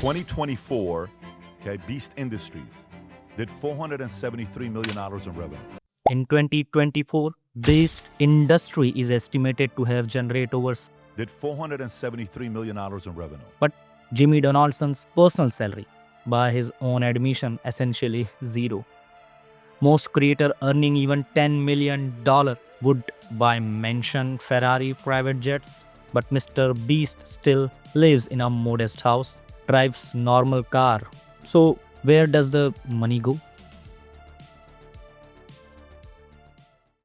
2024, okay, Beast Industries did $473 million in revenue. In 2024, this industry is estimated to have generated over. Did $473 million in revenue. But Jimmy Donaldson's personal salary, by his own admission, essentially zero. Most creator earning even $10 million would buy mention Ferrari private jets. But Mr. Beast still lives in a modest house, drives normal car. So where does the money go?